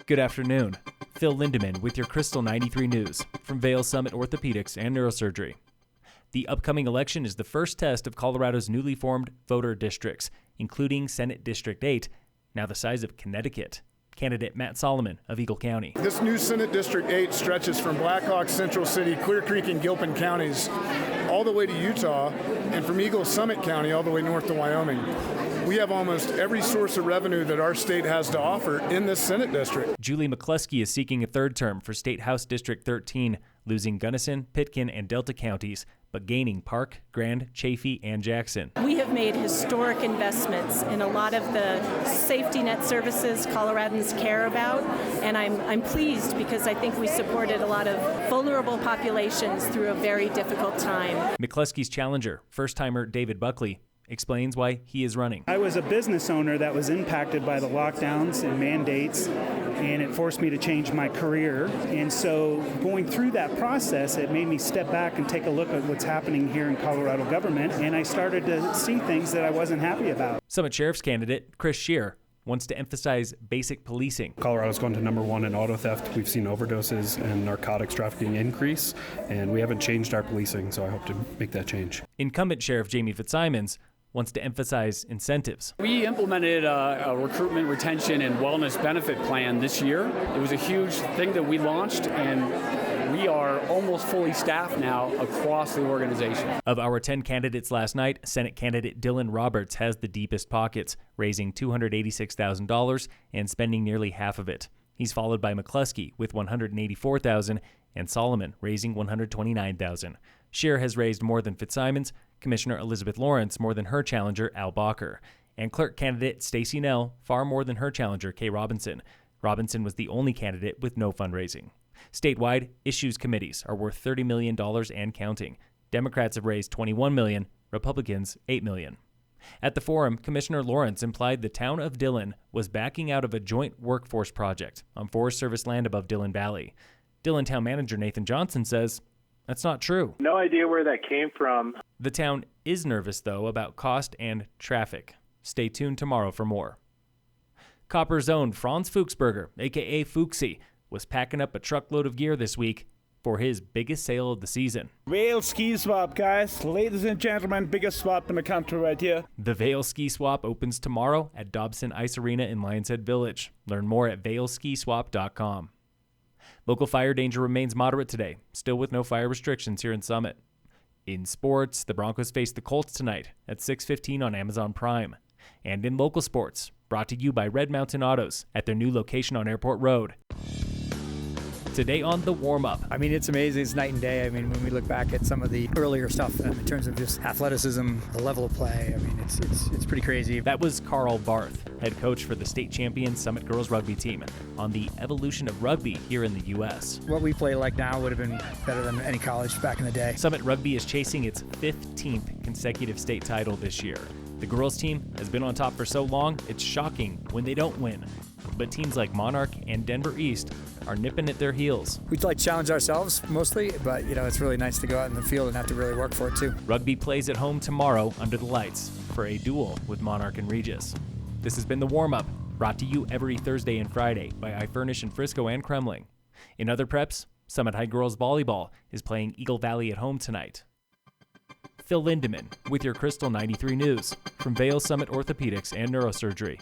Good afternoon. Phil Lindeman with your Krystal 93 News from Vail Summit Orthopedics and Neurosurgery. The upcoming election is the first test of Colorado's newly formed voter districts, including Senate District 8, now the size of Connecticut. Candidate Matt Solomon of Eagle County. This new Senate District 8 stretches from Blackhawk, Central City, Clear Creek, and Gilpin counties all the way to Utah, and from Eagle Summit County all the way north to Wyoming. We have almost every source of revenue that our state has to offer in this Senate district. Julie McCluskey is seeking a third term for State House District 13, losing Gunnison, Pitkin, and Delta counties, but gaining Park, Grand, Chaffee, and Jackson. We have made historic investments in a lot of the safety net services Coloradans care about, and I'm pleased because I think we supported a lot of vulnerable populations through a very difficult time. McCluskey's challenger, first-timer David Buckley, explains why he is running. I was a business owner that was impacted by the lockdowns and mandates, and it forced me to change my career. And so going through that process, it made me step back and take a look at what's happening here in Colorado government, and I started to see things that I wasn't happy about. Summit Sheriff's candidate Chris Scheer wants to emphasize basic policing. Colorado's gone to number one in auto theft. We've seen overdoses and narcotics trafficking increase, and we haven't changed our policing, so I hope to make that change. Incumbent Sheriff Jamie Fitzsimons wants to emphasize incentives. We implemented a recruitment, retention, and wellness benefit plan this year. It was a huge thing that we launched, and we are almost fully staffed now across the organization. Of our 10 candidates last night, Senate candidate Dillon Roberts has the deepest pockets, raising $286,000 and spending nearly half of it. He's followed by McCluskey with $184,000 and Solomon raising $129,000. Scheer has raised more than Fitzsimons, Commissioner Elizabeth Lawrence more than her challenger Al Bacher, and clerk candidate Stacey Nell far more than her challenger Kay Robinson. Robinson was the only candidate with no fundraising. Statewide, issues committees are worth $30 million and counting. Democrats have raised $21 million, Republicans $8 million. At the forum, Commissioner Lawrence implied the town of Dillon was backing out of a joint workforce project on Forest Service land above Dillon Valley. Dillon Town Manager Nathan Johnson says that's not true. No idea where that came from. The town is nervous, though, about cost and traffic. Stay tuned tomorrow for more. Copper's own Franz Fuchsberger, a.k.a. Fuxi, was packing up a truckload of gear this week for his biggest sale of the season. Vail Ski Swap, guys. Ladies and gentlemen, biggest swap in the country right here. The Vail Ski Swap opens tomorrow at Dobson Ice Arena in Lions Head Village. Learn more at vailskiswap.com. Local fire danger remains moderate today, still with no fire restrictions here in Summit. In sports, the Broncos face the Colts tonight at 6:15 on Amazon Prime. And in local sports, brought to you by Red Mountain Autos at their new location on Airport Road. Today on the Warmup. I mean, it's amazing. It's night and day. I mean, when we look back at some of the earlier stuff in terms of just athleticism, the level of play, I mean, it's pretty crazy. That was Carl Barth, head coach for the state champion Summit Girls Rugby team, on the evolution of rugby here in the U.S. What we play like now would have been better than any college back in the day. Summit Rugby is chasing its 15th consecutive state title this year. The girls team has been on top for so long, it's shocking when they don't win. But teams like Monarch and Denver East are nipping at their heels. We like challenge ourselves mostly, but it's really nice to go out in the field and have to really work for it too. Rugby plays at home tomorrow under the lights for a duel with Monarch and Regis. This has been the Warm-Up, brought to you every Thursday and Friday by iFurnish in Frisco and Kremling. In other preps, Summit High Girls Volleyball is playing Eagle Valley at home tonight. Phil Lindeman with your Krystal 93 News from Vail Summit Orthopedics and Neurosurgery.